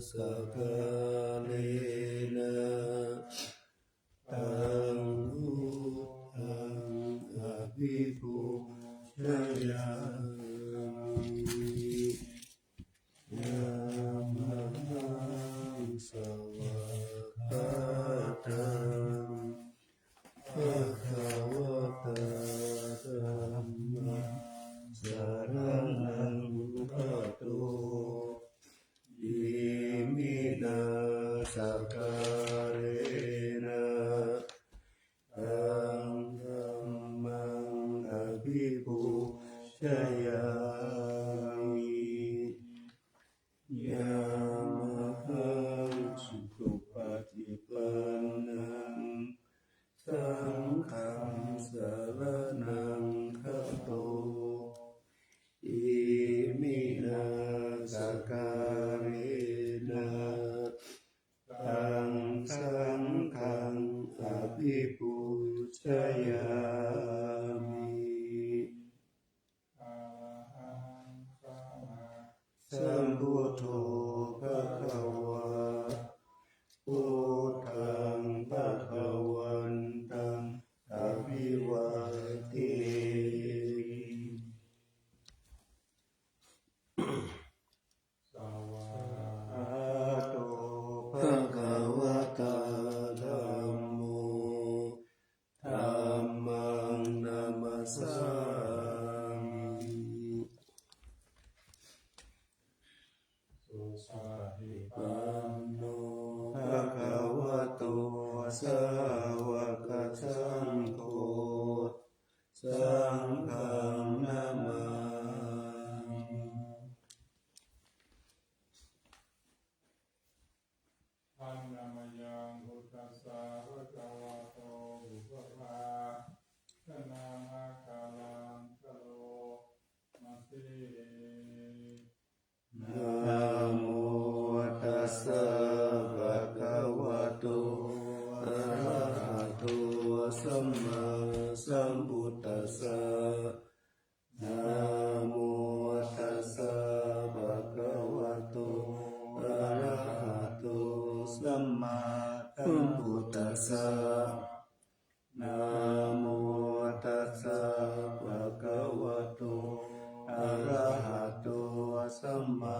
สักกะเลนะตังพุทธังอภิปุชญามิยามหังสวากขาตังภะคะวะตาธัมมังสรณังคัจฉามิอิมินาสักกะเรนะตังธัมมังอภิปุชญามิยามหังสุปฏิปันนังสังฆังสรณังคัจฉามิอิมินาสักกะเรนะตังสังฆังอภิปุชญามิสัมพุทโธภะคะวะพุทธังภะคะวันตังอภิวาเทสวากขาโตภะคะวะตาธัมโมธัมมังนัมมัสสามิสุปฏิปันโนภะคะวะโตสาวกสังโฆสังฆังนามามิธัมมังยังพุทธัสสะภะคะวะโตอุปภาคนะมะคะลังกะโลมาเสนะโมตัสสะภะคะวะโตอะระหะโตสัมมาสัมพุทธัสสะนะโมตัสสะภะคะวะโตอะระหะโตสัมมาสัมพุทธัสสะนะโมตัสสะภะคะวะโตอะระหะโตสัมมา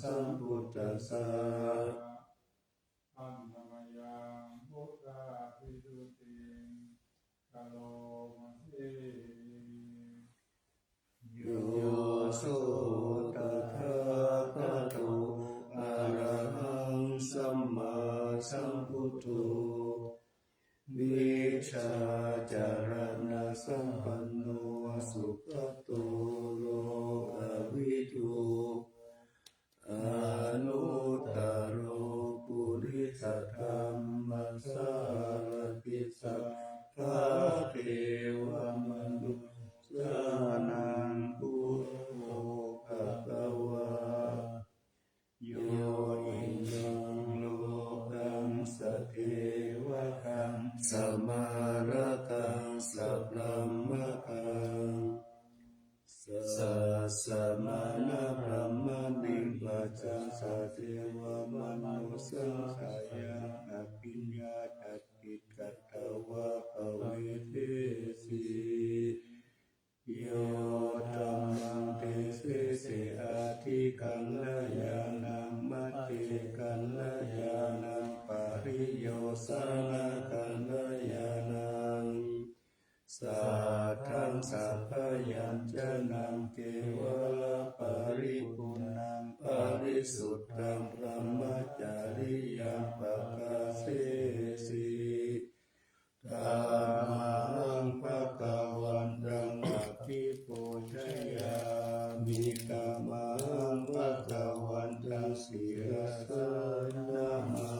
สัมพุทธัสสะธัมมังยังพุทธาภิสุติงกะโลมาเสโยโสตถาคโตอะระหังสัมมาสัมพุทโธวิชาจารณะสัมปันโนสุขโตโลกวิทูอนุตตโรปุริสธรรมสารติสัพพะเทวมนุษย์สานังพุทโธภะคะวะโยอิมังโลกังสเทวะคังสมารตังสัพพะมะคังสัสสะมานะพระมณิปัจจัสสะเทวมนุสสายังอภิญญาตัตติกัตถวะภเวเทสีโยธัมมังเตเสเสอาทิกัลยานังมัจเจกัลยานังปริโยสนะกัลยานังสัทธังสัพพยัญชนะเกวะปริปุณังปริสุทธังพระมจาริยังปะกาเสสีธัมมังภะคะวันตังอภิปูชยามิธัมมังภะคะวันตังศิรสนามา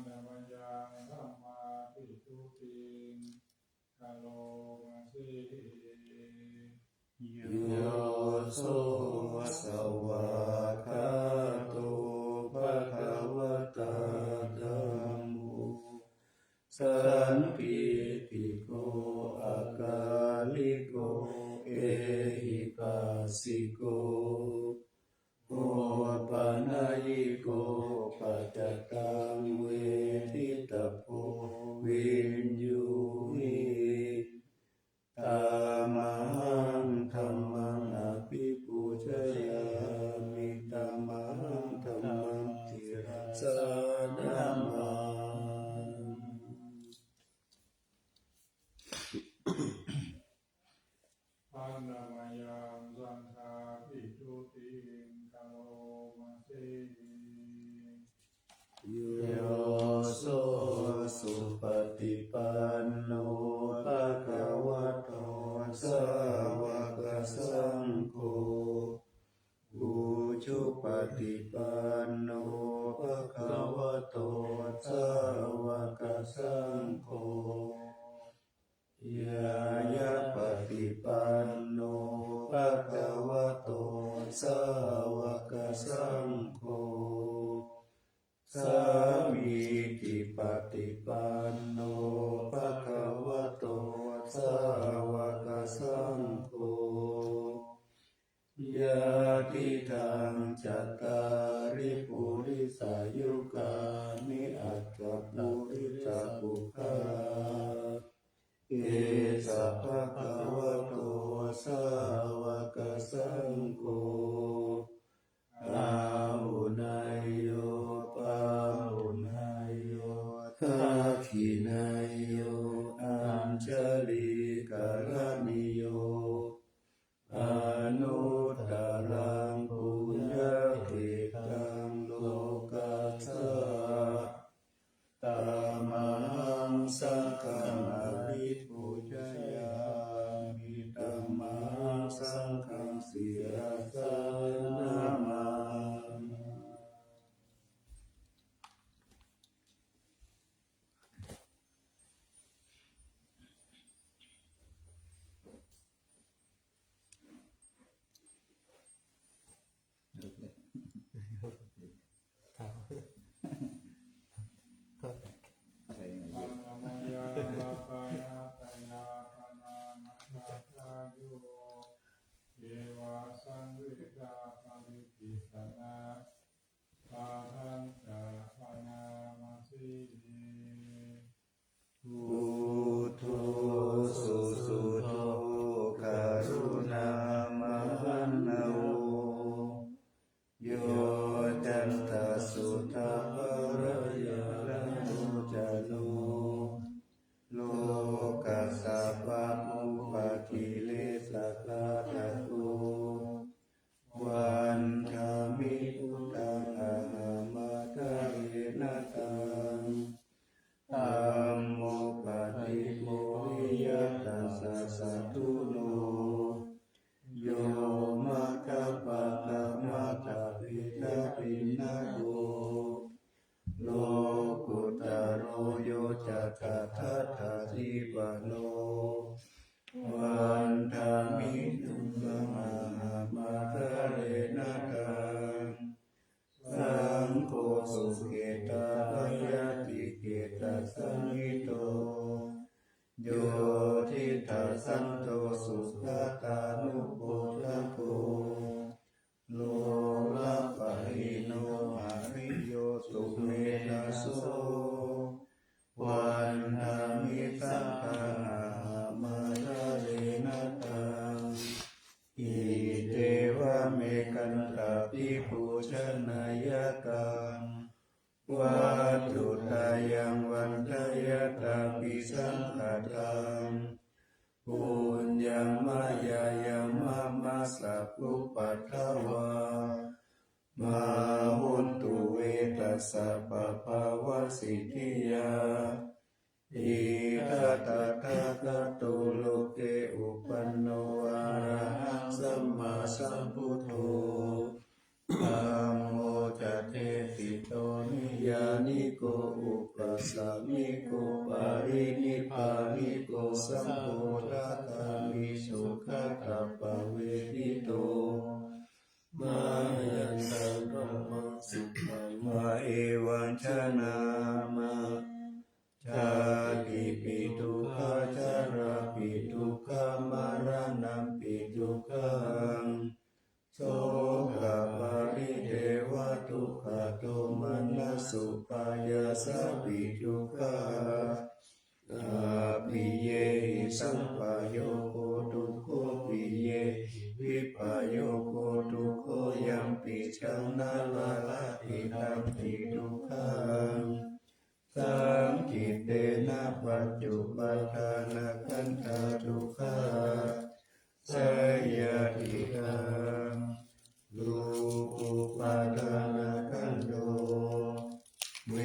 ธัมมังยังธัมมาภิสุติงกะโลมาเสโยโสสวากขาโตภะคะวะตาธัมโมสันติติโกอากาลิโก ฏิปันโนภะคะวะโตสาวกสังโฆยายะปฏิปันโนภะคะวะโตสาวกสังโฆสามีจิปฏิปันโนภะคะวะโตสาวกสังโฆยะติทังจัตตาริปุริสายุกานิอัตถปุริสปุคาเอสะภะคะวะโตสาวกสังโฆอาหุนายโยปาหุนายโยทักขินายโยอัญชลีกรณิโยอนุตตรังปุญญเขตังโลกัสสะตามหังสังฆังอภิปูชยามิธัมมังสังฆังศิรสานามาอุปัฏฐวามหาหุนตุเวตัสสะปะภาวะสิทธิยาอิทัตถะคะโตโลเกอุปันโนอะระหังสัมมาสัมพุทโธธัมโมจะเทติโตนิยานิโกอุปัสสมิโกปารินิพพานิโกสัมโพธิคามิสุขะปะเวทิโตมายันตังธัมมังสุขังมาเอวังชนะมาชาติปิทุกขาชาราปิทุกขามรณะปิทุกขังโสกปาริเทวทุกขโทมนัสสุปายาสปิทุกขาอาปิเยหิสัมปโยโคทุกโขปิเยวิปโยโคทุกโขยัมปิชังนาลาลาติตัมปิทุกขังสังกิตเตนะปัจจุปัฏฐานะขันธทุกขาสยติตังรูปุปัฏฐานะขันโธเว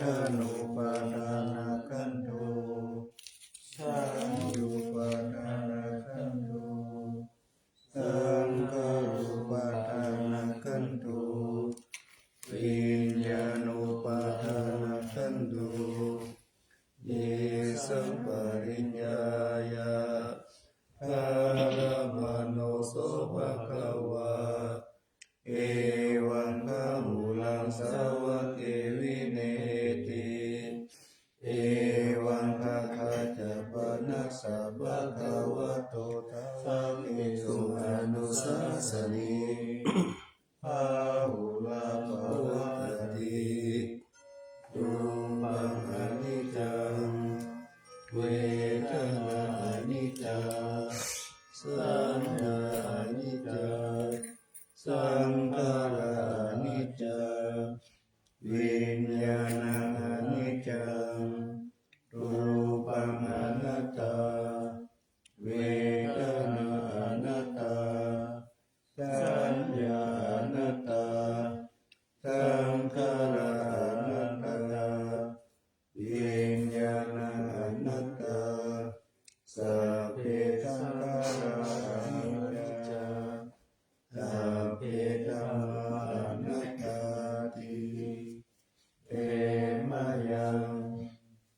ทนุปัฏฐานะขันโธสัญญูป ภะคะวะโตภะภิกษุอนุสาสนีภาหุลาภวะติรูปังอนิจจังเวทนาอนิจจังสัญญาอนิจจังสังขารอนิจจังวิญญาณอนิจจังรูปังอนัตตาเวทนาอนัตตาสัญญาอนัตตาสังขารอนัตตาวิญญาณอนัตตาสัพเพสังขาราอนิจจังสัพเพธัมมาอนัตตาติเตมะยัง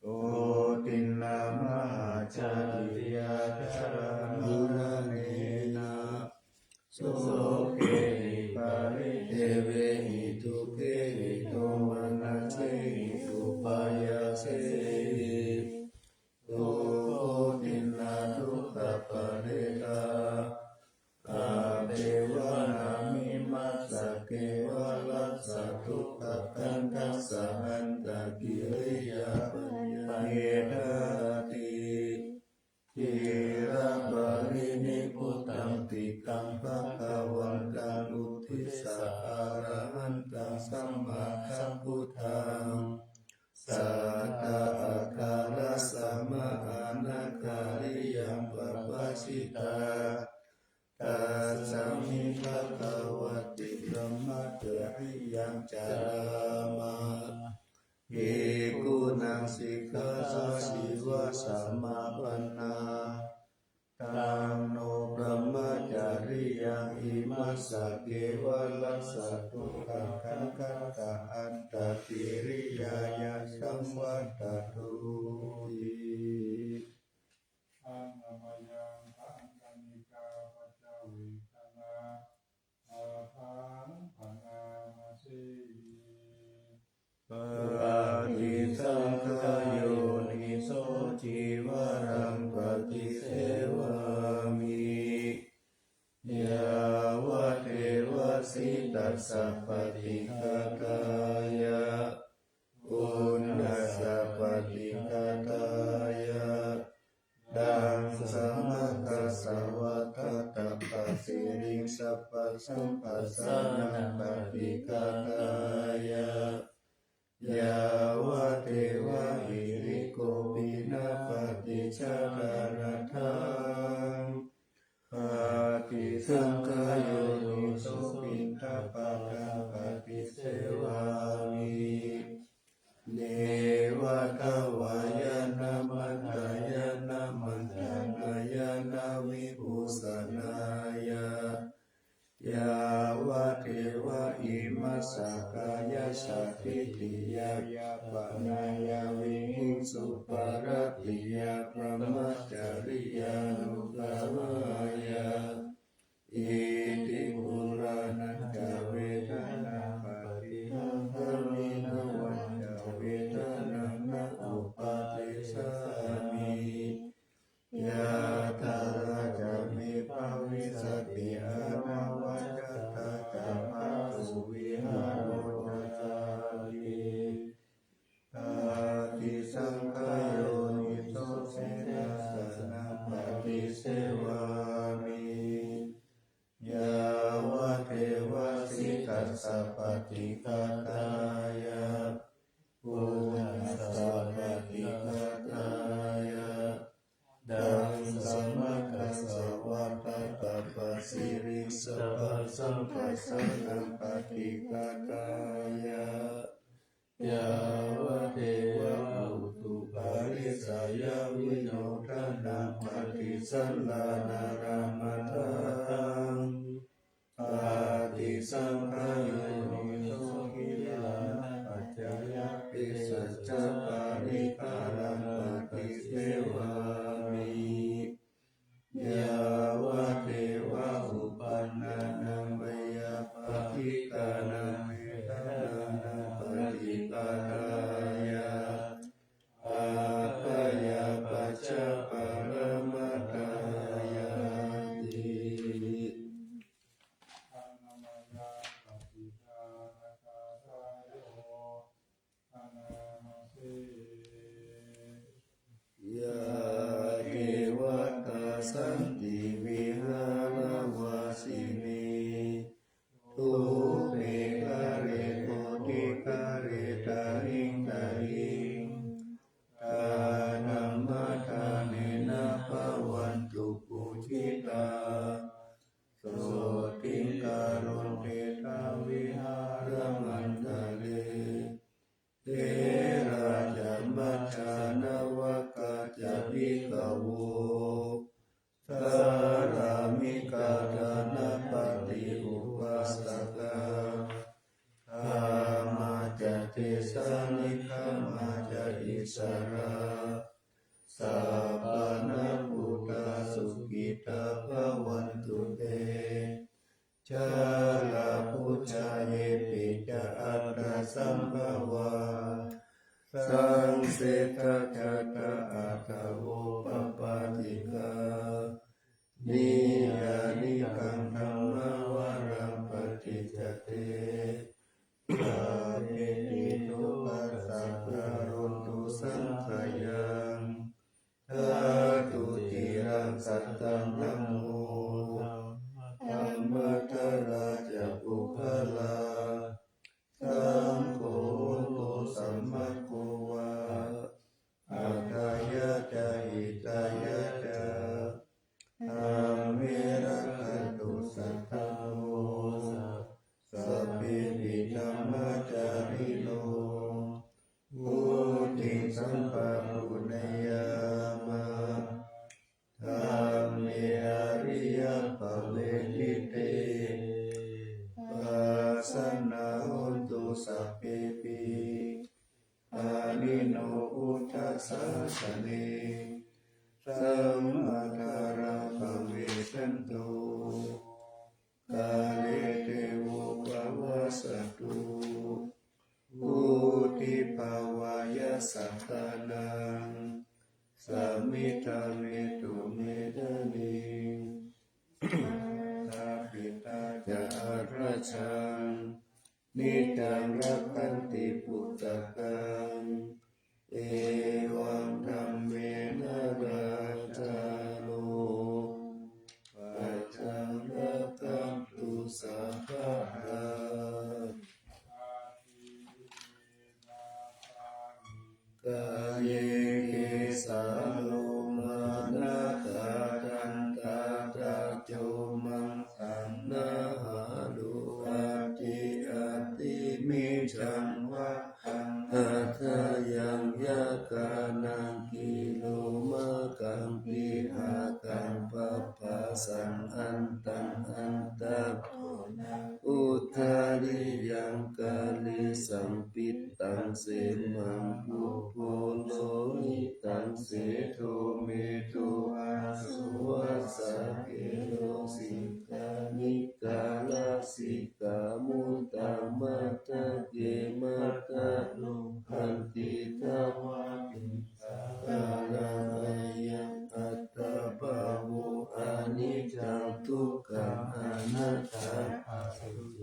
โอตินนามหาชาติยาชามุระเนนะโสเกหิปาริเทเวหิทุเกหิโตมนัสเสหิอุปายาเสหิโตตินนาทุกขปะเรตาอาเดวะนามิมัสสะเกวะลัสสะทุกขตันทัสสะอันตกิริยาปัญญาติจิระบารินิพุตังติกังภะคะวันตังอุทิสสะอะระหันตังสัมมาสัมพุทธังสัตตะอาคารัสสะมะอานาคาริยังปัปปะสิตาตัสสะมิภะคะวะติบรมมะเถริยังจารามะภิกขุนังสิกขาสัสิวะสัมมาปันนาตังโนบรมจาริยังอิมัสสะเกวะลัสสะทุกขังขันธ์กัตถะอันตติริยายะสัมวัตตุติอังอมยังปังกนิกาปัจจเวคณาอาภังปนามาสีปฏิสังขโยนิโสจิวรังปฏิเสวามิยาวะเทวสิตัสสะปฏิฆาตายะอุณัสสะปฏิฆาตายะดังสัมมากัสสะวัฏฏัปปะสิริสัพพะสัมปัสสะนังปฏิฆาตายะยาวะเทวะหิริโกปินะปฏิชาการทังปฏิสังขโยนิโสปินทปะทังปฏิเสวามิเนวะทวายนะมัตตายนะมันตานายนะวิภูสนายะยาวะเทวะอิมัสสะกายสัตถิติยายาปนายาวิหิงสุปารติยาพระมัจจริยานุภาวายาอิติปุรานันจเวทนาปฏิหังคมินวันจเวทนานะอุปาทิสามิยาตาราจามิภาวิสติอานาวัจตาจามาสุวิหารโรจาริปฏิสังขโยนิโสเสนาสนะปฏิเสวามิยาวะเทวะสิตัสสะปฏิฆาตายะปุณัสสะปฏิฆาตายะดังสัมมากัสสะวัฏฏัปปะสิริสัพพะสัมปัสสะนังปฏิฆาตายะยาวะเทวะอุตุปาริสายาวิโนทนาปฏิสัลลานารามตังปฏิสังขโยนิโสกิลานะปัจจยปิสัจจปาริภารังปฏิเสวามิยาวะเทวะอุปันนานังเวยาปฏิกานังเมตตานังปฏิปาทายะอาปยาปัจจปารม สันติวิหารวาสินีทุเปกะเรโกติกะเรตาหิงตาหิงตานัมมะทาเนนะภวันตุปุจิตาโสติการุณเตตาวิหารมันตะเลเทราจามัจจานวกาจาภิกขโวสารามิกาทานาปฏิอุปัสสกาธามาจเทสานิฆามาจอิสราสัพพะนะพุทธาสุขิตาภวันตุเตชาลาพุทธาเยปิจาอัตตสัมภวาสังเสทะทะทะอัตถโวปปาติกานิยานิกังธัมมวารังปฏิจจเตอาเมนิโตปัสสะการุณตุสังขยังธาตุติรังสัตตังธัมโมธัมมะทราจะปุพพลาสังโฆโตสัมมาโกวาอาคายะจาหิตายะจาธัมเมระคันตุสัทธโมสัพพิติธัมมาจาริโนพุทธิสัมปะปุเนยามะธัมเมอริยปะเวทิเตปัสสนาหุนตุสัพเพปิอานิโนพุทธัสสะสะเนสัมมาทาราภเวสันตุกาเลเทโวภวสัตตุพุทธิภาวายสัตตานังสัมมิทาเมตุเมทะนิตาปิตาจะอาราชังนิจังรักขันติปุตตะกังเอวังธัมเมนะราชาโนปัจจังรักขันตุสัพพะรากายเยเกสาโลมานะตาจันตาตาโจมังสังนาหาลุอาติอาติมิจังวะอัตถยังยะกานังกิโลมะกังปิหากังปัปปะสังอันตังอันตะอุทาริยังกาลิสัมปิตตังเสมังปุโพโลหิตังเสโทเมโทอาสุวัสสะเกโลสิกานิกาลสิกามุตตะมัตตะเกมัตตะโลหันติทวะติสากาลังอายังอัตตะภาวุอานิจจังทุกขังอนัตตา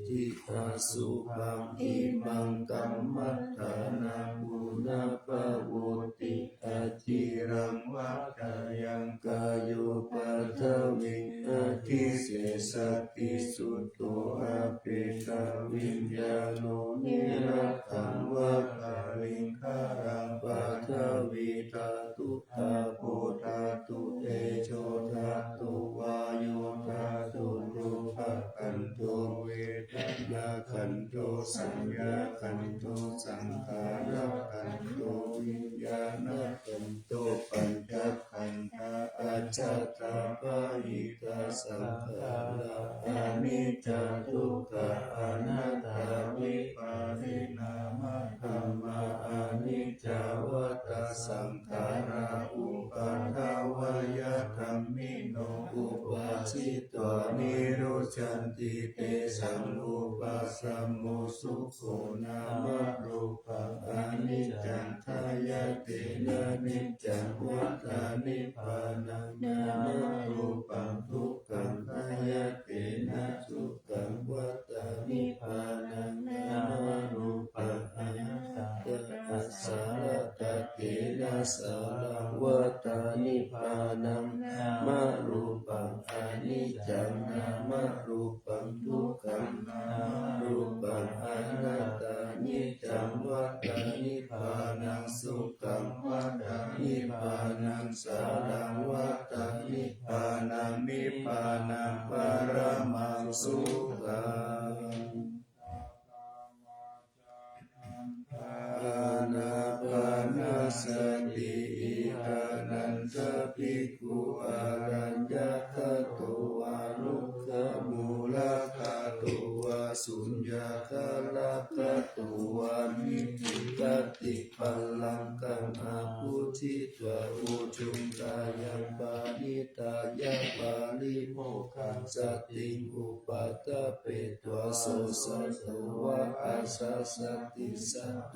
ทิอาสุปังอิมังกัมมัฏฐานาปุณภะโวติอาจิรังวัฏยังกายโยปัฏฐวิงอาทิเสสติสุตโตอาเปตาวิญญาโนนิรัตถังวะกาลิงคารังปัฏฐวิธาตุตาโพธาตุเตโชธาตุวายุธาตุรูปะขันโตเวทนาขันโตสัญญาขันโตสังขารขันโตวิญญาณขันโตปัญจขันธาอาจจตาปะหิตาสังขาราอนิจจทุกขอนัตตาวิปาริณามะธัมมาอนิจจวัฏสังขาราอุปัฏฐวยธัมมิโนอุปัสสิตวนิโรชันติเตสังอุปัสสโมสุโขนามรูปังอนิจจังทายาเตนะนิจจังวัฏานิพพานังนามรูปังทุกขังทายาเตนะสุขังวัฏานิพพานังนามรูปังอนัตตาอัสสารตะเกนะสารังวัฏานิพพานังม รูปังอนิจจังนามรูปังทุกขังนามรูปังอนัตตานิจจังวัฏฏานิพพานังสุขังวัฏฏานิพพานังสารังวัฏฏานิพพานังนิพพานังปรมังสุขังอานาปานสติอานันตภิกขุอารัญญคตุวานุขมูลคตุวาสุญญคละคตุวามิติกติปัลลังกังอาภูทิตวะอุจุงกายังปานิตายะปาลิโมขังสติอุปัตตะเปตวะโสสัตตวะอาสัสสติสัตโต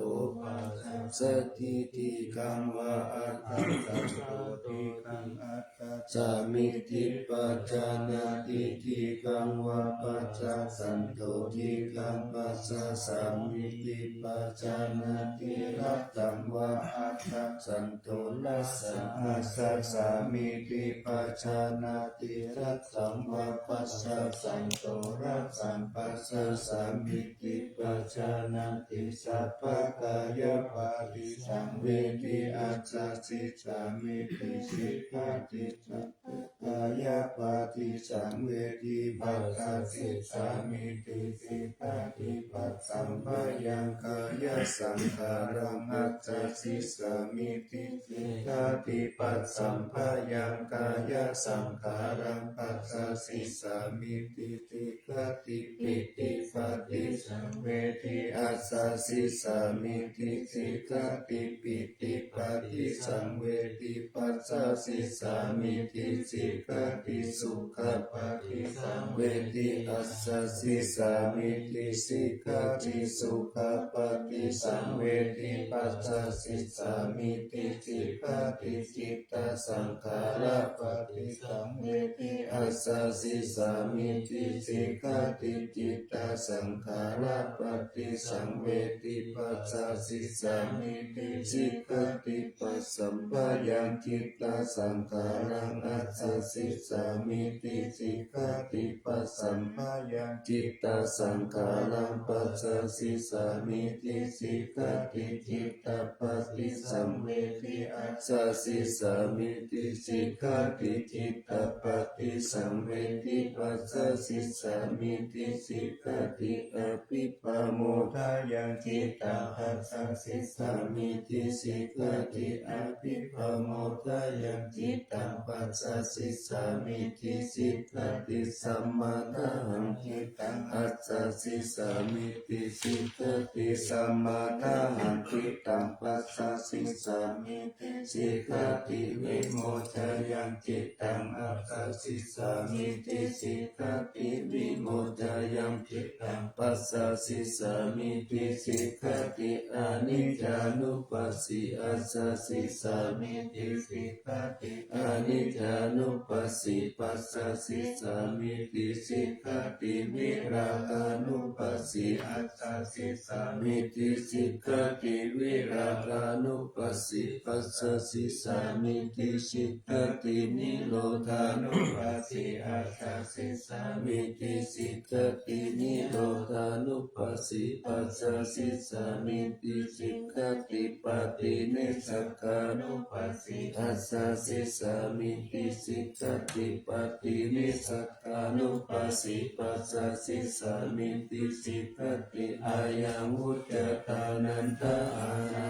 สติติกังวะอัตตังสัตโตติกังอัตตาสามิติปัจจานาติติกังวะปัจจสันโตติกังปัสสะสามิติปัจจานาติรัตตังวะอัตตาสันโตนัสสะอัสสะสามิติปัจจานาติรัตตังวะปัสสะสันโตรัตตังปัสสะสามิติปัจจานาติสัพพกายปาริสังเวทิอัสสะสิสามิติสิกขาติสัพพกายปาริสังเวทิปัสสะสิสามิติสิกขาติปัสสัมภยังกายสังขารังอัสสะสิสามิติสิกขาติปัสสัมภยังกายสังขารังปัสสะสิสามิติสิกขาติปิติปัสสิสังเวทิอัสสะสิสามิติสิกขาติปิติปัสสิสังเวทิปัสสะสิสามิติสิกขาติสุขปัสสิสังเวทิอัสสะสิสามิติสิกขาติสุขปัสสิสังเวทิปัสสะสิสามิติสิกขาติจิตตสังขาระปัสสิสังเวทิอัสสะสิสามิติสิกขาติจิตตสังขาระปัสสิสังเวทิปัสสะสิสามิติสิกขาติปัสสัมภยังจิตตสังขารังอัสสะสิสามิติสิกขาติปัสสัมภยังจิตตสังขารังปัสสะสิสามิติสิกขาติจิตตปัสสิสังเวทิอัสสะสิสามิติสิกขาติจิตตปัสสิสังเวทิปัสสะสิสามิติสิกขาติอภิปโมทายังจิตตังอัสสะสิสามิติสิกขาติอภิปโมทายังจิตตังปัสสะสิสามิติสิกขาติสัมมาทังจิตตังอัสสะสิสามิติสิกขาติสัมมาทังจิตตังปัสสะสิสามิติสิกขาติวิโมทายังจิตตังอัสสะสิสามิติสิกขาติวิโมทายังจิตตังปัสสะสิสามิติสิกขาติอนิจจานุปัสสิอัสสะสิสามิติสิกขาติอนิจจานุปัสสิปัสสะสิสามิติสิกขาติวิราคานุปัสสิอัสสะสิสามิติสิกขาติวิราคานุปัสสิปัสสะสิสามิติสิกขาตินิโรธานุปัสสิอัสสะสิสามิติสิกขาตินิโรธานุปัสสิปัสสะสิสามิติสิกขาติปฏิเนสกานุปัสสิอัสสะสิสามิติสิกขาติปฏิเนสกานุปัสสิปัสสะสิสามิติสิกขาติอายังวุจตานันตาอานา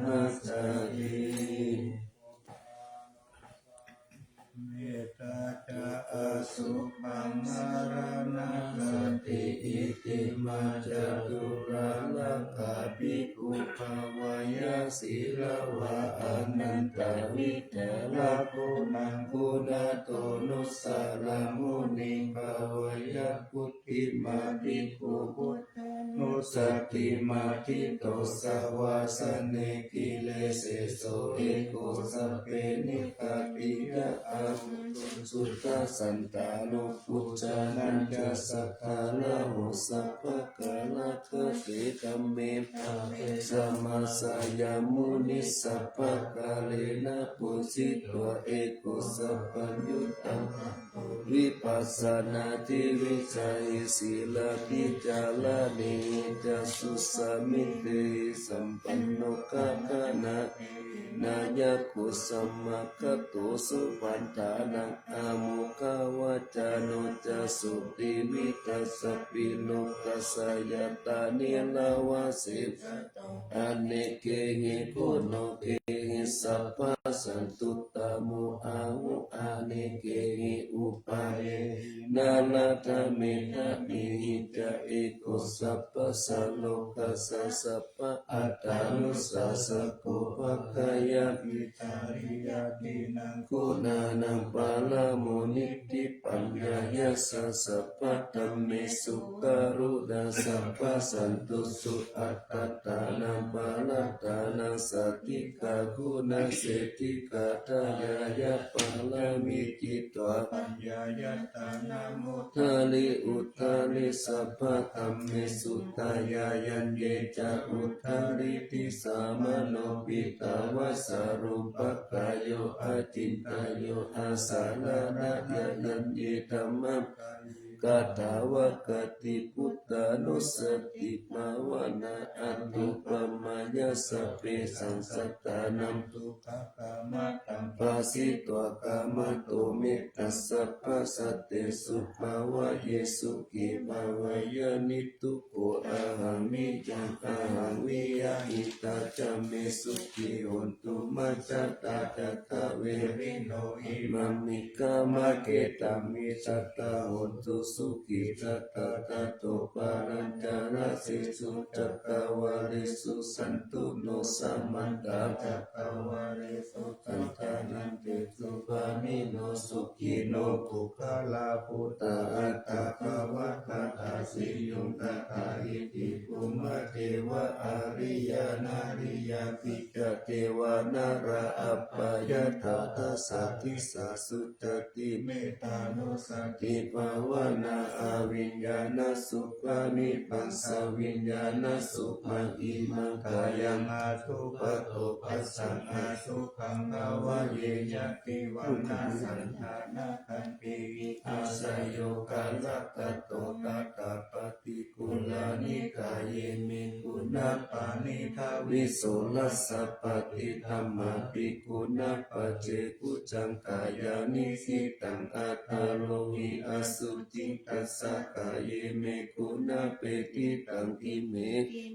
นาสติเมตตาจะอสุภังมารณสติอิติมาจตุราลกาภิกขุภาวายาศีลวะอนันตวิเทลกุณังคุณโตนุสสารมุนิภาวายาพุทธิมาภิกขุพุทธานุสติมาทิโตสวาสเนกิเลเสโสเอโกสเปนิคาปิยะอาหุตุสุ สุตตะสันตานุปุจจานันจะสัทธาละโหสัพพะกะละเทติกัมเมสัมมาสายามุนิสัพพะกาเลนะปุจิตวะเอกุสัพพัญญุตตังวิปัสสนาทิวิจัยศีลปิจาลานิจัสสุสามิเตสัมปันโนกัคนะ นายะกุสัมมาคัตโตสุปันธานังอาโมกาวาจาโนจัสสุติวิตัสสะปิโนกัสสยตานิลาวาสิอเนเกหิโกโนเกหิสัพพะสันตุตตโมอาหุอเนเกหิอุปาเยนาลาธเมทะนิหิตะเอโกสัพพะสัลโลกัสสะสัพพะอัตตานุสัสสะโกภะกายะวิตาริยตินังคุณานังปาลโมนิติปัญญายะสัสสะปะธัมเมสุการุณาสัพพะสันตุสุอัตตตานังปาลตานังสัตติกาคุณาเสติกาทายายะปาลมิจิตวะปัญญายตานามุทาลิอุทาลิสัพพะธัมเมสุตายายันเยจะอุทาลิติสามโนปิตาวะสารุปกายโยอาจินตายโยอาสาลานะยันเยธัมมังกาตาวะกติพุทธานุสติภาวนาอัตตุปมายาสเปสังสัตตานัมตุภะกามะตัมปัสสิตวะกามะโตเมตัสสะภะสัตเตสุภาวะเยสุกิภาวะยานิทุโกอะหังมิยังอะหังวิยะหิตาจาเมสุกิโหนตุมัจจตาจัตตะเวริโนอิมัมมิกามะเกตัมมิสัตตะโหนตุสุขิสัตตะตะโตปารัญจาราสิสุจักขวาลิสุสันตุโนสัมมันตาจักขวาลิสุสันตานันติสุปานิโนสุขิโนปุคลาปุตตะอัตตะภวะคตาสิยุงตะอาอิติภูมิเทวะอริยานาริยาปิกเทวานาราอัปปายาตถาสัตติสาสุจติเมตานุสติภาวนาอาวิญญาณสุขานิปัสสวิญญาณสุขังอิมังกายังอาทุปโตปัสสังอาสุขังภาวะเยยติวันนาสันทานาคันติอาสยโยกาลัตโตตตาปฏิกุลานิกายเยมิคุณาปานิทาวิโสลัสสะปฏิธัมมาปิคุณาปเจกุจังกายานิสิตังอัตตาโลหิอสุจิตัสสะกายเยเมคุณาเปติตังกิเม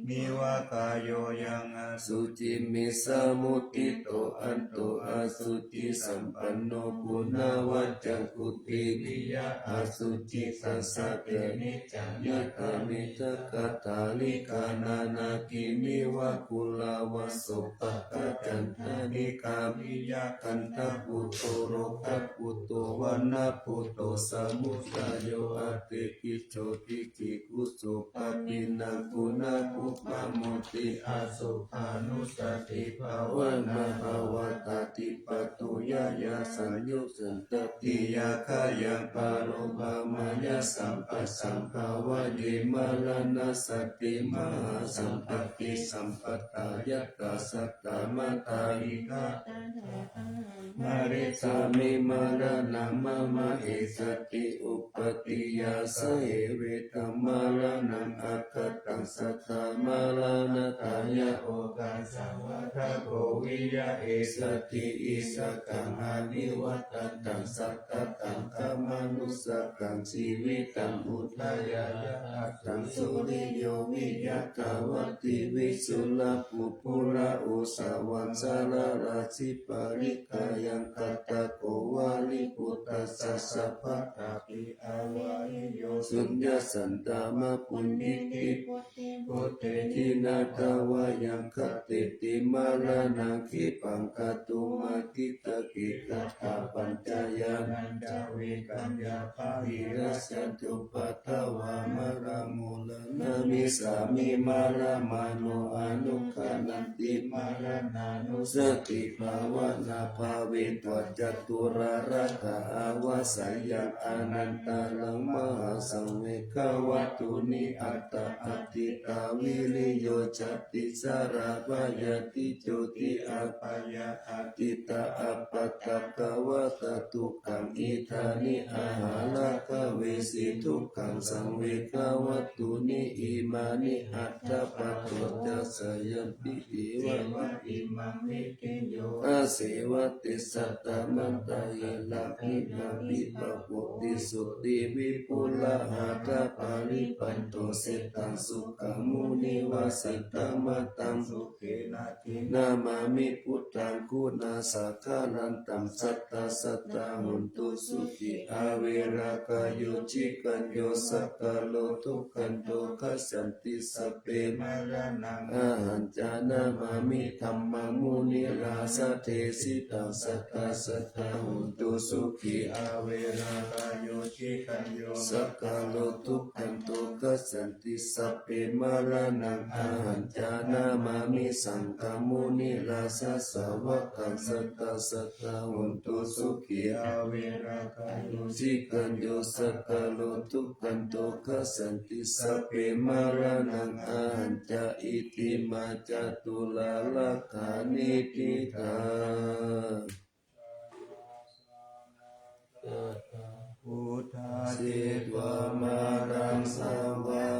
นิวากายโยยังอสุจิเมสามุติโตอันโตอสุจิสัมปันโนคุณาวัจจังกุติวิยะอสุจิตัสสะเตนิจังยะตามิทัคตาลิกานานากินิวะกุลาวะสุปะกะจันทานิกามิยะคันทะปุโตโรคะปุโตวันนะปุโตสมุทายโยอติกิโชติกิกุสุปะปินังกุณาภุปะโมติอาสุขานุสติภาวนาภาวตาติปตุยายาสัญยุสันตติยาคายังปาโรภามายาสัมปัสสัมภาวะเยมาลานาสติมหาสัมปติสัมปตายตตาสัตตามตาหิกามาริสามิมารานังมะมะเอสติอุปติยาสเหเวตมาลานังอัคคตังสัทธามาลานาตายะโอกาสังวัฏโกวิยะเอสติอิสกังอานิวัตตังสัตตตังขมานุสกังชีวิตังอุทายายะตังสุริโยวิยะกาวติวิสุลปุปุระอุสาวังสารราชิปาริกายังกัตตะโกวาลิปุตตัสสะสัพพะตาปิอาวานิโยสุญญสันตามะปุญญิติโกเตจินาตาวายังคติติมาลานังคิปังคตุมาติตะกิกัตถาปัญจายานันจาวิก ปัญญาภาหิรัสตุปัตตวามระมูลนามิสามิมาระมาโนอนุขนันติมาระนานุสติภาวนาภาเวตวัจจตุราระกะอาวาสยังอนันตาลังมหาสังเวกวัตุนิอัตตะอติตาวิริโยจติสาราภายติโจติอาภายาอติตาอัปปะตะกวะตะทุกขังอิธานิอาหาลกเวสิทุกขังสังเวกวัตุนิอิมานิอัตตะปะโตจัสยัมปิอิวะอิมังวิติโยอาเสวติสัตตมันตาเยลักขินาปิปะปุติสุติวิปุลหะตะปาริปันโตเสตังสุขมุนิวาสิตมะตังสุเขนะทินามามิพุทธังคุณาสักขานันตังสัตตาสัตตาหุนตุสุขิอาเวรากายโยจิกัญโยสักกะโลทุกขันโตคัสสันติสัพเพมรณังอาหันจานามามิธัมมังมุนิราสเทสิตังสัตตาสัตตาหุนตุสุขิอาเวรากายโยจิกัญโยสักกะโลทุกขันโตคัสสันติสัพเพมรณังอาหันจานามามิสังฆมุนิราสสาวกังสัตตาสัตตาหุนตุสุขิอาเวรากายโยจิกัญโยสักกะโลทุกขันโตคัสสันติสัพเพมรณังอาหันจาอิติมาจตุลาลกานิทิตาพุทธาเจตวามารังสาวา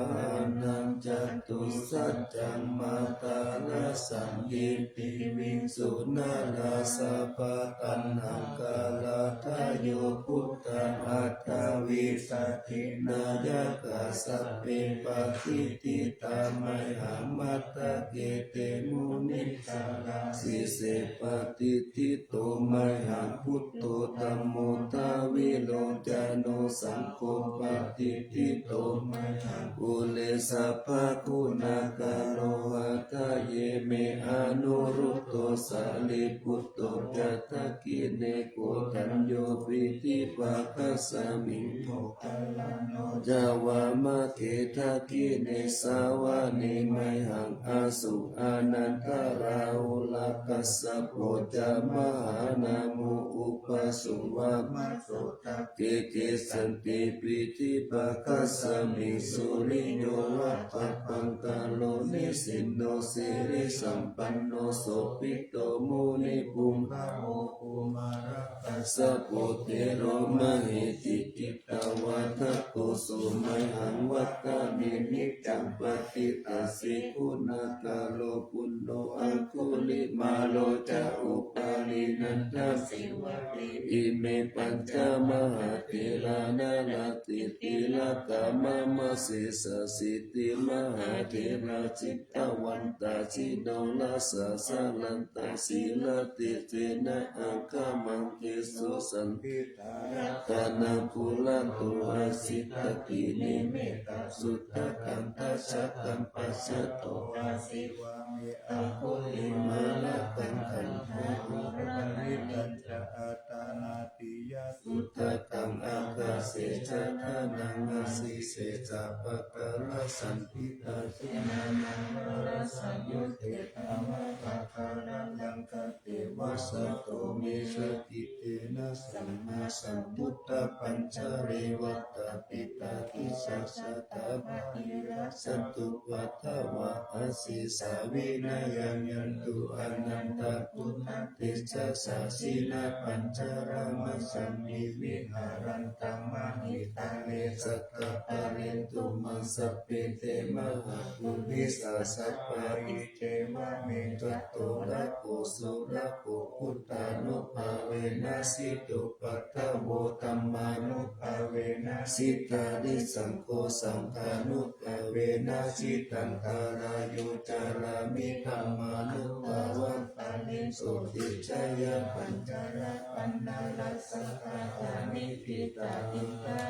นังจตุสัจจังมาตานาสังยิติวิงสุนาราสาปะตันหังกาลาทายโยพุทธาอัตตวิสัทธินายกาสัพเพปะทิติตามัยหามัตตะเกเตมุนิสาราสิเสปฏิทิโตมัยหาพุทโตธัมโมทาวิโลจโนสังโฆปฏิทิโตมัยหังอุเลสะภะคุณากาโลหะทะเยเมอนุรุตโตสาลิปุตโตจัตตกิเนโกตัญโยวิธิภาคัสสมิงโภคัลลโนจาวามะเกทะกิเนสาวะเนมัยหังอาสุอานันทราหุลกัสสะโพจามหานามุอุปสุวะมัสโสตะเกเกสันติปิธิภาคัสสมิสุริโยวัปปะปังกาโลนิสินโนสิริสัมปันโนโสปิโตมุนิปุมภะโมกุมาระตัสสะโพเทโรมะหิติกิตาวัฏโกสุมัยหังวัฏฏามินิจังปฏิตัสสิคุณากาโลปุณโนอังคุลิมาโลจะอุปาลินันทสิวะติอิเมปัญจมหาเถรานาลาติติลกามามะเสสสิติมหาเถราจิตตวันตาชิโนลาสสะลันตาสีลติเตนะอังคามังเกสุสันติตารกานาภูลันตุอาสิตตินิเมตาสุตตะกันทัสสะกัมปัสสะโตอาสิวะเมอังคุลิมาละกังขันโทรุปริตัญจะอัตตานาติยาสุตตะกังอากาเสชะทานังอาสิเสจะปะกะละสันติตาชินานังระสัญยุเตตามะปะคารังยังคเตวะสะโตเมชติเตนะสัมมาสัมพุทธปัญจเรวัตตปิตาทิสัสสะตะภะหิรัสตุวัฏวะอาสิสาวินายังยันตุอนันตปุณเตชะสาสินาปัญจรามสัมมิวิหารันตังมหิตาเลสักกะปะเรนตุมังสัพเพเตมหาปุริสาสัพพะอิเจวะเมจัตโตระโกสุระโกพุทธานุภาเวนะสิตุปัตตโวธัมมานุภาเวนะสิตาริสังโฆสังฆานุภาเวนะสิตันตารายุจารามิธัมมานุภาวันตานิโสติชยปัญจระปันนารัสสะกาตานิปิตาติตา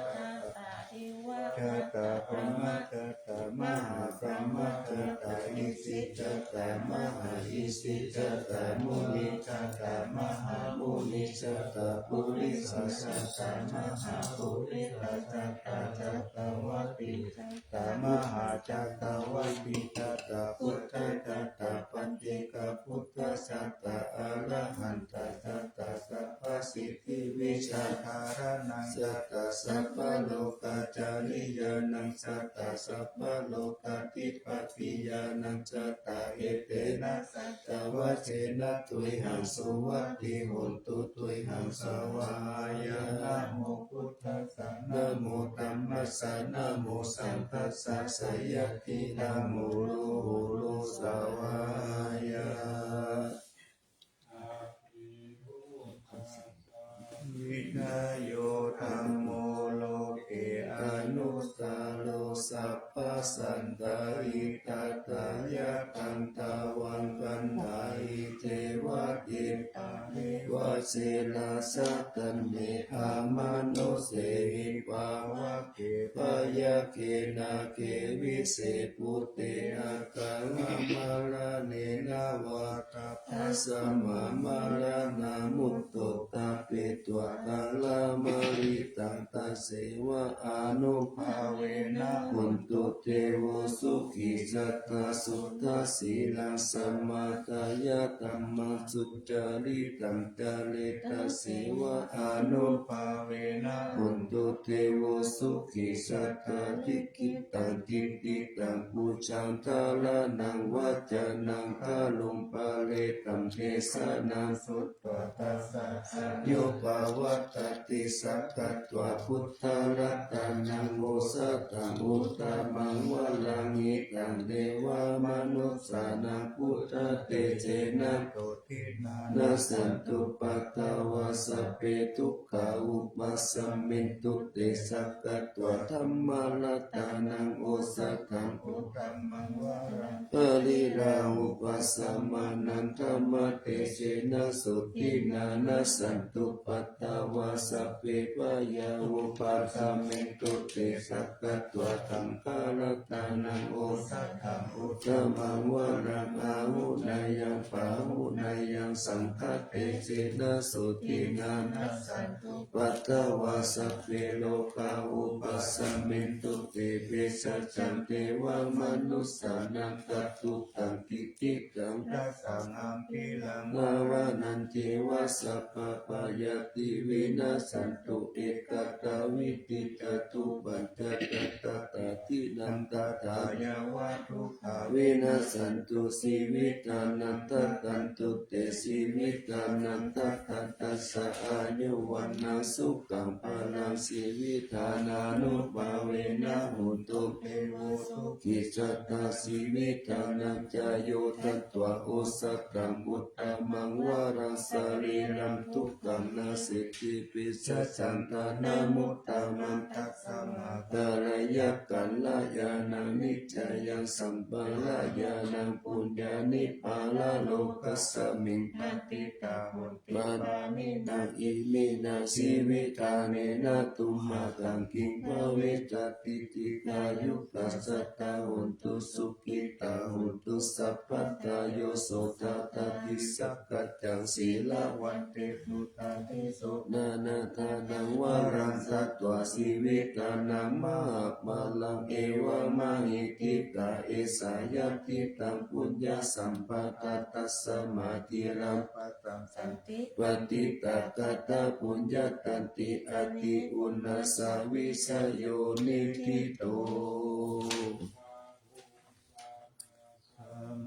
ชะตาพระมะชะตามหาพระมะชะตาอิสิชะตามหาอิสิชะตามุนิชะตามหามุ นิสัตตปุริสัสสะมหาปุริสัสสะจักรวัติตมหาจักรวัติตัตตะพุทธตัตตะปัญเจกพุทธสัตตะอรหันตสัตตะสัพพสิทธิวิชาคารนังสัตตะสัพพโลกาจาริยานังสัตตะสัพพโลกาทิปติยานังสัตตะเอเตนะสัตตะวะเจนะตุยหังสุวัตติโหนตุตุยหังสวายะนะโมพุทธัสสะนะโมธัมมัสสะนะโมสังฆัสสะสยตินะโมโลโลสวายะวินาโยธัมโมโลเกอนุตตโลสัพพสันตอิทัตตายะตันตาวันกันหาอิเทวะเอตาวะเสนาสัตตันเมหามโนเสหิปาวะเกปยะเกนาเกวิเศษปุเตอาคังมาลาเนนาวะตาภัสสะมาลานามุตโตตาเปตัวกาลามริตังตาเสวะอานุภาเวนะหุนตุเตโวสุขิจัตตาสุตาสีลังสัมมาตายะตัมมังสุจาริตังจาเลตาเสวะอานุภาเวนะหุนตุเตโวสุขิสัตตาทิกิตังทิติตังปูชังทาลานังวัจจานังทาลุมปะเลตัมเทสานังสุตตตัสสะโยภาวตติสัพพะตวะพุทธรัตนังโมสัตตังอุตตมังวะลังอิตังเดวามนุสสานังพุทธเตเจนะโตทินานาสันตุปัตตวะสัพเพทุกขาอุปัสสมินตุเตสัพพะตวะธัมมารัตนังโอสัตตังพุทธัมมังวะรังปริราหุปัสสมานันธัมมะเตเจนะสุทินานาสันตุปัตตวะสัพเพปยาอุปัสสมินตุเตสัพพะตวะธัมมารัตนังโอสัตตังพุทธัมมังวะรังอาหุนายังปาหุนายังสังฆเตเจนะสุทินานาสันตุปัตตวะสัพเพโลกาอุปัสสมินตุเตเปสัจจันเทวมนุสสานังกัตตุตังกิติกังรัสสังอัมพิลังลาวานันเทวะสัพพะปายาติวินาสันตุเอกตาวิติจตุปัญจตตาทินันตตายาวะทุกขาวินาสันตุสีวิตานันตตันตุเตสีวิตานันตตันตัสสะอายุวันนาสุขังพลังสีวิธานานุภาเวนะหุตุเตโวสุขิจัตตาสีวิธานังจายโยตัตวะโอสัตตังพุทธัมมังวารังสรีรังทุกขังนาสิกิปิสัจจันตานามุตตามันตัสสะมาตาลายะกัลลายานังนิจจายังสัมปะลายานังปุญญานิปาลาโลกัสสมิงปฏิตาหุนติปานินาอิมินาสีวิตาเนนะตุมหะตังกิงภเวจติติกายุปัสสตาหุนตุสุขิตาหุนตุสัพพตาโยโสตตติสักกัจจังศีลาวันเตตุตาติโสนานาทานังวารังสัตตวาสีวิตานังมหามาลังเอวะมหิติกาเอสายติตังปุญญาสัมปตตัสสมาธิรัมปตังสันติปฏิตากตาปุญญาตันติอติอุณาสาวิสโยนิทิโต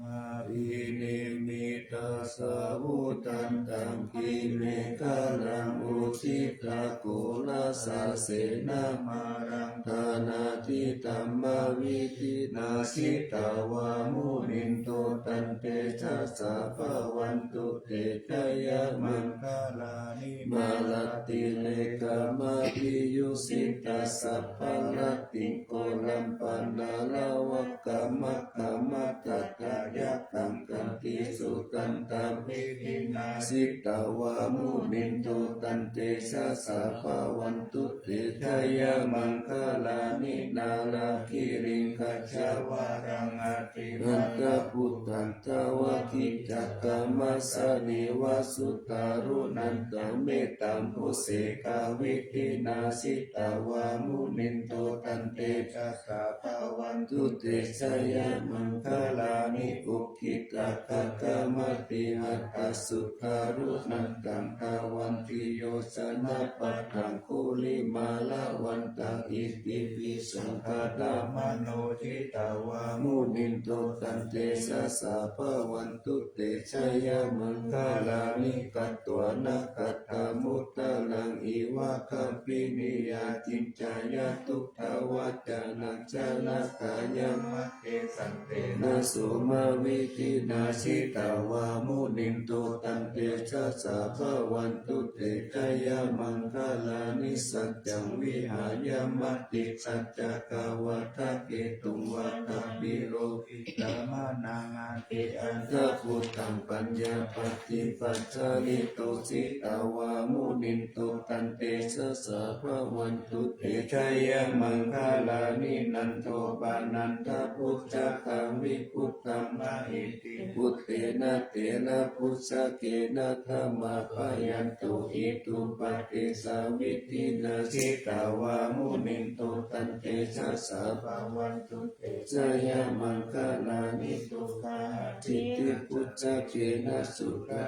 มารินิมิตาสาวุตันตังกิเมฆาลังอุทิตาโกลาสาเสนามารังธานาทิตัมมาวิธินาสิตาวามุนินโตตันเตชัสสะภวันตุเตชยมังคลานิมาลติเลกามาพิยุสิตาสัพพะลติโกลัมปันนาลาวะกามะกามะตะกายะกังกันติสุ สุตันตวิทินาสิตาวามุนินโตตันเตชะสาภาวันตุเตชะยะมังคลานินาลาคิริงคัจฉาวารังอติอันตพุทธันตวะคิจักกามัสสะเนวสุตารุนันตเมตตัมพุเสกาวิทินาสิตาวามุนินโตตันเตชะสาภาวันตุเตชะยะมังคลานิอุคิตักกามติหัตถสุขารุนันตังทาวันติโยสนะปัฏฐังคุลิมาลาวันตังอิติปิสังฆดามโนทิตาวามุนินโตตันเตชะสาภาวันตุเตชะยะมังคลานิกัตตวนะกัตตมุตตะลังอิวะคัมปินิยาจินจายะทุกขวัจจานังชนะกายะมะเตสันเตนะสุมาวิทินาชิตาวามุนินโตตันเตชะสาภาวันตุเตชะยะมังคลานิสัจจังวิหายามติสัจจกาวะทะเกตุงวัฏบิโรหิตามะนังอาติอันทะพุทธังปัญญาปฏิปัจจานิโตสิตาวามุนินโตตันเตชะสาภาวันตุเตชะยะมังคลานินันโทปานันทพุทธะคังวิพุทธัมมะอิติพุทเตนะเตนะพุทธะเกนะธัมมะปะยันตุอิตุปะเตสาวิทินาสิตาวามุนินโตตันเตชะสาภาวันตุเตชะยะมังคลานิตุกาทิติพุทธะเกนะสุตตะ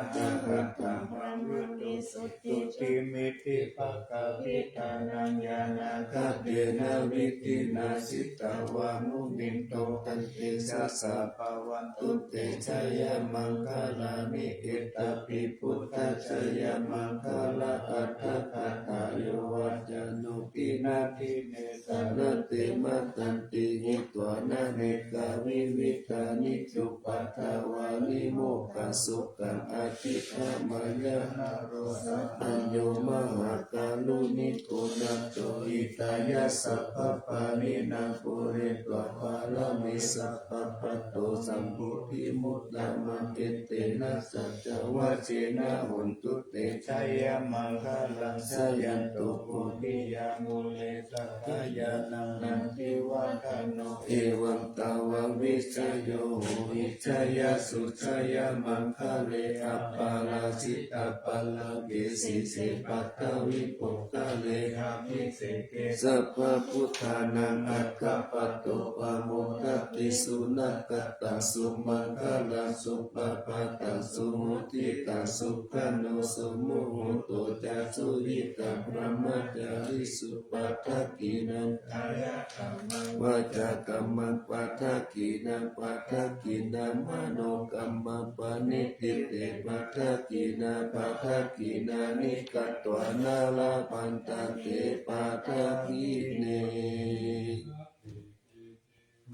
หัตถังพระมุนิสุติติมิติภควิตานัญญาณาคเตนะวิทินาสิตาวามุนินโตตันเตชะสาภาวันตุเตชะยะมังคลานิเอตปิพุทธะชยมังคลาอัตถคตาโยวัจจานุปินาทิเนสานเตมะตันติหิตวานะเนกาวิวิตานิจุปัฏฐาวานิโมกขสุขังอธิธรรมยะนาโรสัญโยมหาการุณิโกนัสโตอิตายะสัพพปานินาปุเรตวะภาลมิสัพพปัตโตสัมพุทธิมุตตะมังเกเตนะสัจจวะเจนะหุนตุเตชะยะมังคลังสยันตุโพธิยามุเลสัพพยานังนันทิวัฒโนเอวังตาวังวิชโยหิชยะสุชยะมังคเลอัปปาราชิตาปัลลเกสิเสปัตตวิปุกขเลหะมิเสเกสัพพพุทธานังอัคคปัตโตปะโมทติสุนักตังสุมังคลังสุปปะตังสุมุทิตังสุขันโนสุมุหุโตจัสสุหิตังพระมัจจาริสุปัฏฐกินังกายกรรมังวาจากรรมังปัฏฐกินังปัฏฐกินังมโนกรรมังปณิทิเตปัฏฐกินาปัฏฐกินานิกัตตวานาลาปันตันเตปัฏฐกิเน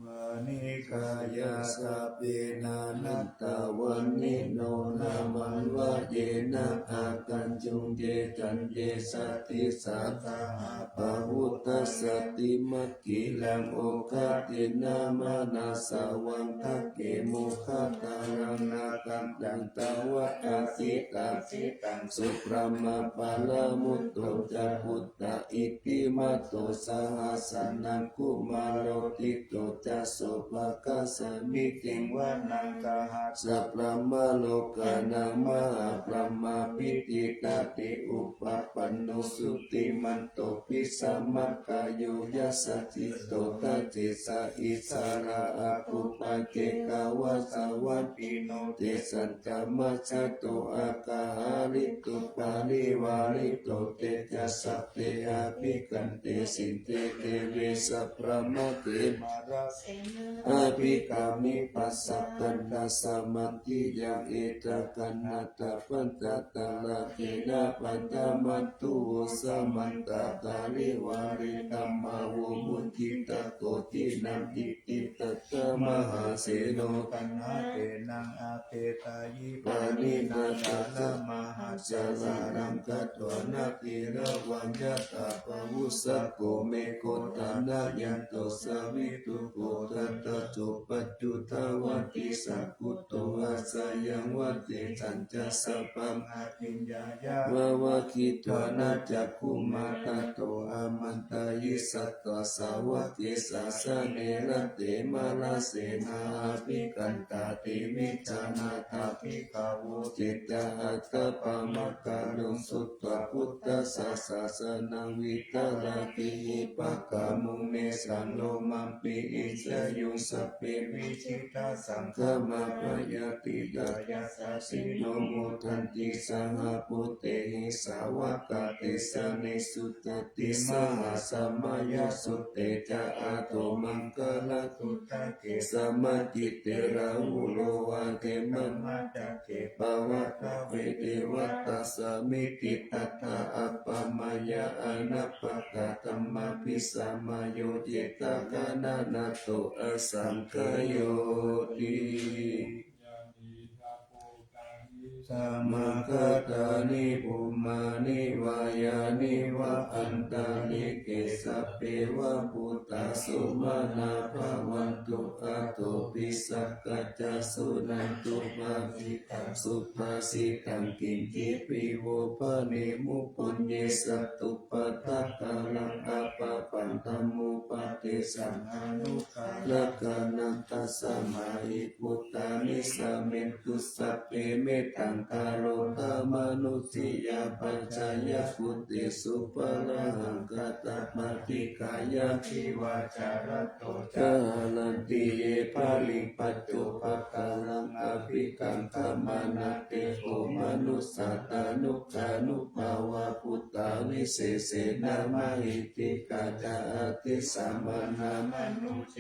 วานิกายาสัพเพนานัตตาวันนิโนนามันวะเยนะอากันจุงเจจันเจสติสัตตาปะวุตตสติมัคคิลังโอคาตินามานาสาวังทักเกมุขตารังนาคันตังตาวะอาสิตังสิตังสุปรมาปาลามุตโตจะพุตตะอิติมาโตสหัสสนังกุมารโรติโตจะโสภคัสสมิติงวานังกหัสสะพระมโลกานังมหาพระมาปิติกาติอุปปันโนสุติมันโตปิสัมมัคคายุยัสสติโตทัจเจสะอิสาระอาภุปัจเจกาวะสาวัตปิโนเตสัจจมัชฌะโตอากาหาริตุปาริวาริโตเตจัสสะเตอาภิกันเตสินเตเตเวสัพพะมะเตมาราอาภิกามิปัสสะกันตัสสะมัตติยังเอตกันนัตตะปันตตะลาเกนะปันตมัตตุสมันตตาริ ริวาริตัมมาวุมุนทิตะโกตินัมติติตะตะมหาเสโนตันหาเตนังอาเปตายิปานินาคาลมหาจารารังกัตวนาติระวังยะตาปวุสสโกเมโกตานายันโตสวิตุโกตัตตะโจปัจจุทาวันติสักขุโตอาสายังวัดเตจันจะสัพพัมอาปิญญายาวาวะคิตวนาจักขุมาตโตอามันตายิสัตตสาวะเกสาสะเนระเตมาลาเสนาภิกันตาติวิจานาตาภิกขาวเจตาอัตตปามะกาลุงสุตตะพุทธสาสสนังวิตราติปะกามุเมสันโลมัมปิอิสยุสเปวิชิตาสังฆมาปยาติดายาสสิโนโมทันติสังฆปุเตหิสาวกาเตสเนสุตติมหาสัมมายัสสุเตจะอาโตมังกลตุตะเกสัมมาจิตเตระหุโลวาเกมัมมาจักเกปวัตตเวเทวัตตสมิติตัตตาอัปปมายาอนัปปะกะธัมมาภิสัมมาโยเจตากานานาโตอสังคโยติสัมมาคัตตานิปุมานิวายานิวะอันตาลิเกสัพเพวะปุตตะสุมาณาภวันตุอะโตปิสักกัจจสุนันตุมาภิตังสุภาษิตังกินจิปิโวภะเนมุปุญเยสัตตุปะทะกาลังอาปะปันธมุปะเตสังอนุกาลกานันตัสสะมาหิพุตตานิสะเมตุสัพเพเมตังคารโตมนุสิยาปัจจายพุทธิสุปะระหังกัตตปฏิกายาทิวาจารโตจาลันติเยภาลิปัจจุปะกาลังอภิกังขมานาเตโกมนุสสะตานุกานุภาวะพุตตาวิเศษนามหิติกาจาติสัมมานามนุเจ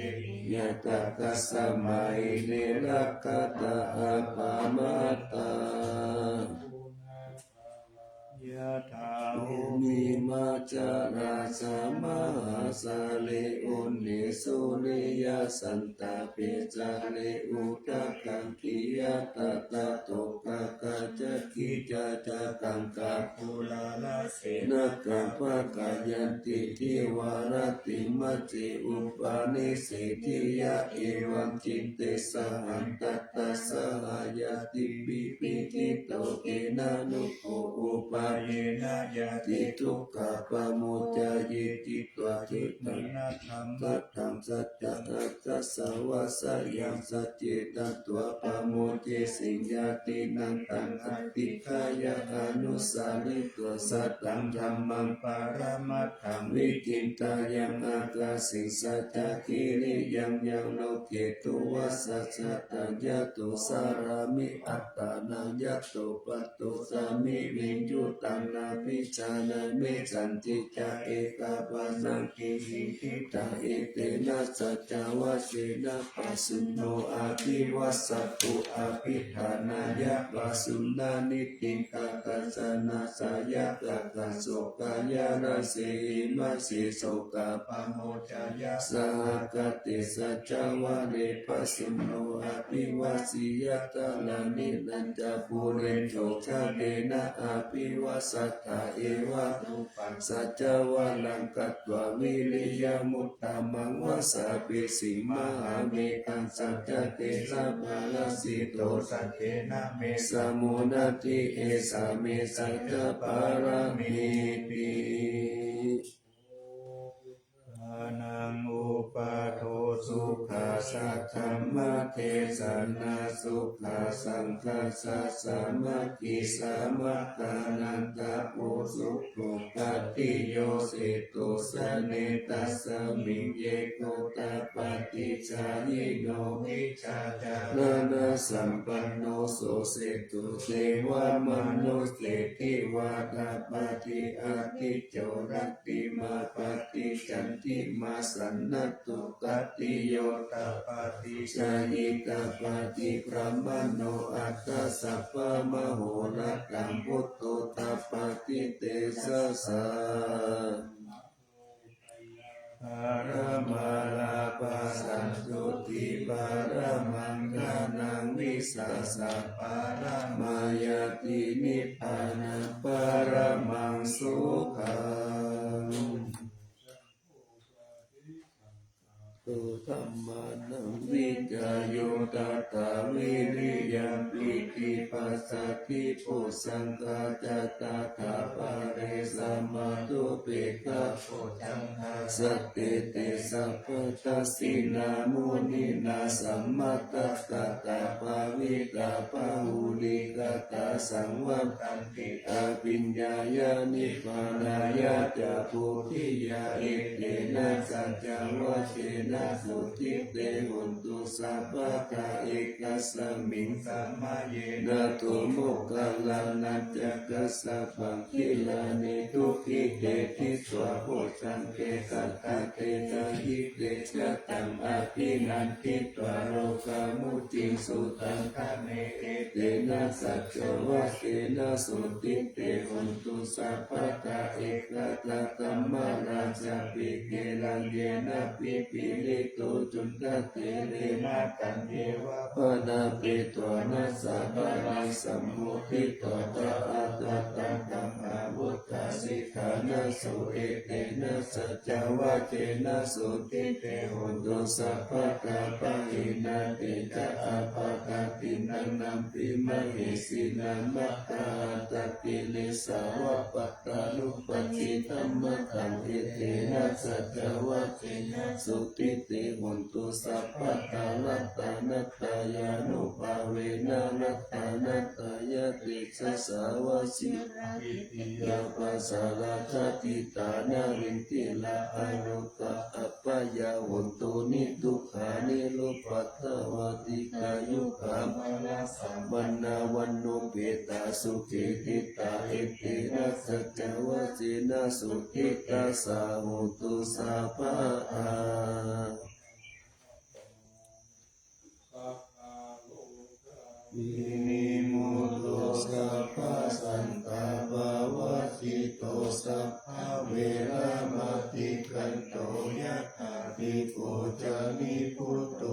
ยะตะกัสสะมาหิเนรักขตาอาภามาตายะถาภูมิมาจาราสามหาสาเลอุนิสุริยสันตาเปจาเลอุตะกังกิยะตะตะโตกะกะจะกิจะจะกังกะภูลาลาเสนะกังภะกะยันติทิวารติมัจจิอุปาณิสิทิยะเอวังจิตเตสหันตัตตะสหายติปิปิทิโตเอนะนุโกอุปาเยนะยะติทุกขะปะโมจายติตวะจิตนะธรรมะธรรมสัจจะอัตตสาวะสยังสัจเจตตัวปะโมเจสิญาตินังตังอัตติขายะอนุสาลิตัวสัตตังธรรมังปารมัตถังวิจินตายังอากาสิสัจจะกิริยังยังโลเกตุวัสสัจตังยะตุสารามิอัตตานังยะตุปัตตุสามิวิญญุตังนาภิจานามิจันติจาเอกาปานังกิริทิตาเอเตนะสัจจาวะเสนะปัสสุโนอาภิวัสสตุอาภิธานายะปัสสุนานิติกากัสสนาสายะกะกะโสกายะระเสหิมัสสิโสกะปะโมจายะสหกติสัจจาวะเนปัสสุโนอาภิวัสสิยะตะลานินันจาภูเรนโฉชะเดนะอาภิวัสสัทธาเอวะรูปังสัจจวะลังกัตวะวิริยมุตตามังวะสาปิสิมหาเมตังสัจจเตสัพพะลสิโตสัจเจนะเมสมุนัตติเอสาเมสัจจปารามิติอานังอุปาโทสุขาสัทธัมมะเทศนาสุขาสังฆัสสะสามัคคีสามัคคานันตะโพสุโขกัตติโยสิตุสเนตัสสมิงเยโกตาปฏิจายิโนวิชาจารณะสัมปันโนโสเสตุเทวมนุสเสติวาตาปฏิอาทิโจรติมาปฏิจันติมาสันนตุกัตติโยตาปฏิชายิตาปฏิพระมโนอัตตสัพพะมโหรกังพุทโตตาปฏิเตสสะ ปรมาลาปัสสันตุติปรมังคานังวิสัสสะปรมายตินิพพานังปรมังสุขังตุธัมมานังวิจโยตัตถาวิริยัมปิติปัสสติปุสังฆาจตถาปะเรสัมมาตุเปกะโพจังหาสติเตสัพพทัสสินามุนินาสัมมัตตกตาภาวิตาภาหุลิกตาสังวัตันติอาปิญญายานิพพานายาจะภูติยาเอเตนะสัจจวะเชนะสุทิเตหุนตุสัพพะทาเอกสมิงสัมมาเยนะตุมุขลานัจจกัสสะปังคิลานิทุกิเตทิสวะโพชังเกสัตตะเตจัยิเตชะตังอภินันทิตวโรกามุติสุตังคเนเอเตนะสัจจวะเชนะสุทิเตหุนตุสัพพะทาเอกตะธัมมาราชปิเกลังเยนะปิปิลิโตจุนตเตเรนะตันเทวะปนาเปตวนัสสะปะริสัมมุทิตวตะอัตตังธัมมาวุตตาสิกขานะสุเอเตนะสัจจวะเจนะสุทิเตหุนตุสัพพะตาปะหินาเตจะอาปะตาปินังนัมปิมะเหสินัมมะตาตติลิสาวะปัตตานุปัสสิธัมมะขันเอเตนะสัจจวะเจนะสุทิเตหุนตุสัพพะตาลัตตานัตตายานุภาเวนะนัตตานัตตายะติสัสสาวะสิปิติยาปัสสะราชติตานาวินติลาอารุกะอัปปายาหุนตุนิทุกขานิโลปัตตวะติกายุขามลาสัมปันนาวันโนเปตาสุขิติตาเอเตนะสัจจวะเจนะสุขิตาสาหุตุสัพพะทาวินิมุตโตสัพพะสันตาภาวะติโตสัพพะเวระมติกันโตยะถาภิโกจานิพุตโต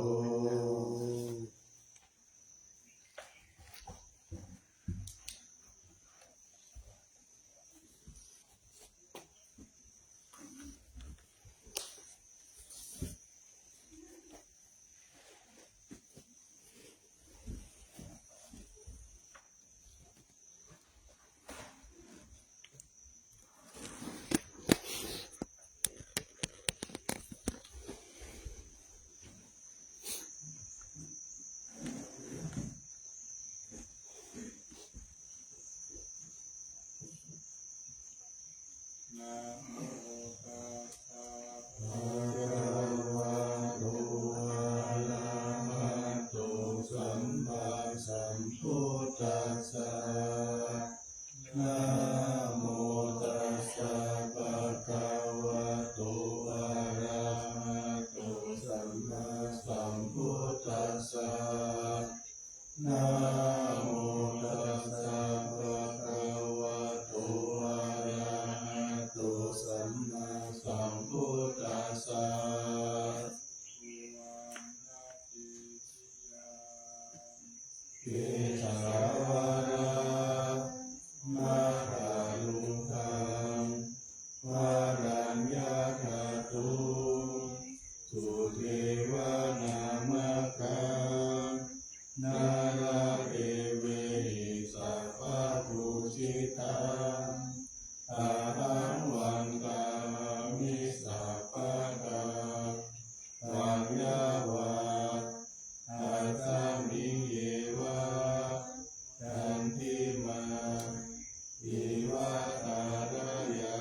อิวะตาระยา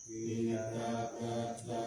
วิตากัสสะ